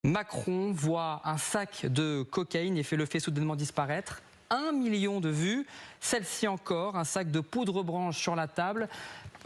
Macron voit un sac de cocaïne et le fait soudainement disparaître. 1 million de vues. Celle-ci encore, un sac de poudre blanche sur la table.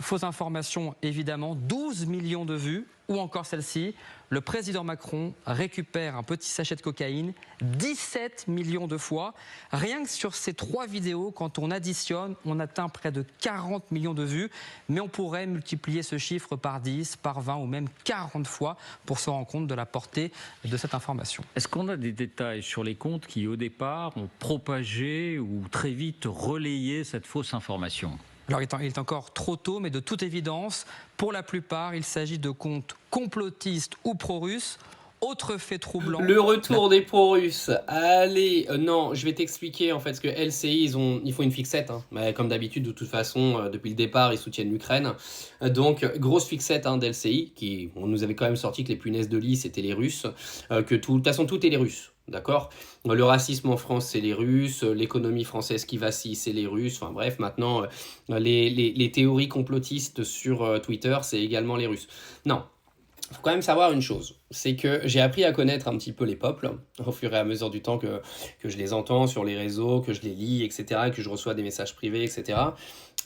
Fausse information évidemment, 12 millions de vues. Ou encore celle-ci, le président Macron récupère un petit sachet de cocaïne 17 millions de fois. Rien que sur ces 3 vidéos, quand on additionne, on atteint près de 40 millions de vues. Mais on pourrait multiplier ce chiffre par 10, par 20 ou même 40 fois pour se rendre compte de la portée de cette information. Est-ce qu'on a des détails sur les comptes qui, au départ, ont propagé ou très vite relayé cette fausse information ? Alors, il est encore trop tôt, mais de toute évidence, pour la plupart, il s'agit de comptes complotistes ou pro-russes. Autre fait troublant. Le retour des pro-russes. Allez, non, je vais t'expliquer en fait ce que LCI, ils font une fixette. Mais comme d'habitude, de toute façon, depuis le départ, ils soutiennent l'Ukraine. Donc, grosse fixette d'LCI, on nous avait quand même sorti que les punaises de lit, c'était les Russes. De toute façon, tout est les Russes. D'accord. Le racisme en France, c'est les Russes. L'économie française qui vacille, c'est les Russes. Enfin bref, maintenant, les théories complotistes sur Twitter, c'est également les Russes. Non. Il faut quand même savoir une chose, c'est que j'ai appris à connaître un petit peu les peuples au fur et à mesure du temps que je les entends sur les réseaux, que je les lis, etc., que je reçois des messages privés, etc.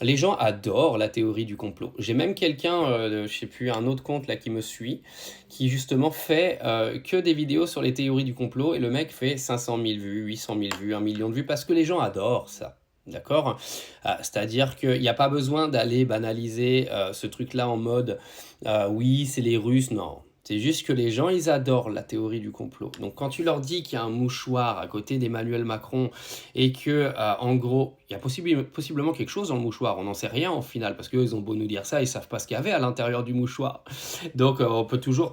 Les gens adorent la théorie du complot. J'ai même quelqu'un, je sais plus, un autre compte là qui me suit, qui justement fait que des vidéos sur les théories du complot, et le mec fait 500 000 vues, 800 000 vues, 1 million de vues, parce que les gens adorent ça. D'accord. C'est-à-dire qu'il n'y a pas besoin d'aller banaliser ce truc-là en mode oui, c'est les Russes. Non, c'est juste que les gens, ils adorent la théorie du complot. Donc quand tu leur dis qu'il y a un mouchoir à côté d'Emmanuel Macron et que, en gros, il y a possiblement quelque chose dans le mouchoir, on n'en sait rien au final, parce qu'eux, ils ont beau nous dire ça, ils ne savent pas ce qu'il y avait à l'intérieur du mouchoir. Donc on peut toujours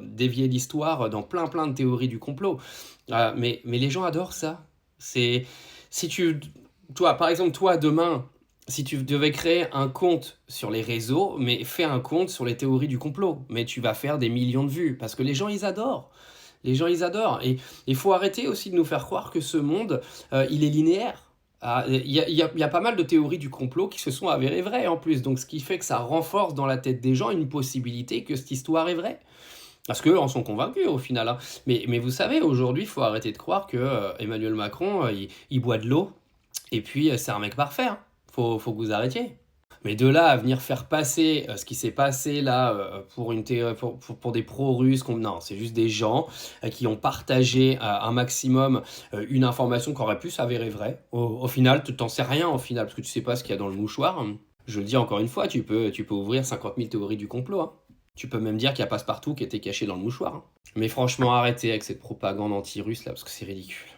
dévier l'histoire dans plein de théories du complot. Mais les gens adorent ça. Toi, par exemple, demain, si tu devais créer un compte sur les réseaux, mais fais un compte sur les théories du complot, mais tu vas faire des millions de vues, parce que les gens, ils adorent. Les gens, ils adorent. Et il faut arrêter aussi de nous faire croire que ce monde, il est linéaire. Il y a pas mal de théories du complot qui se sont avérées vraies en plus, donc ce qui fait que ça renforce dans la tête des gens une possibilité que cette histoire est vraie. Parce qu'eux en sont convaincus au final. Mais vous savez, aujourd'hui, il faut arrêter de croire que Emmanuel Macron, il boit de l'eau, et puis c'est un mec parfait. Faut que vous arrêtiez. Mais de là à venir faire passer ce qui s'est passé là pour des pro-russes, non, c'est juste des gens qui ont partagé un maximum une information qui aurait pu s'avérer vraie. Au final, tu t'en sais rien au final, parce que tu sais pas ce qu'il y a dans le mouchoir. Je le dis encore une fois, tu peux ouvrir 50 000 théories du complot. Tu peux même dire qu'il y a Passepartout qui était caché dans le mouchoir. Mais franchement, arrêtez avec cette propagande anti-russe là, parce que c'est ridicule.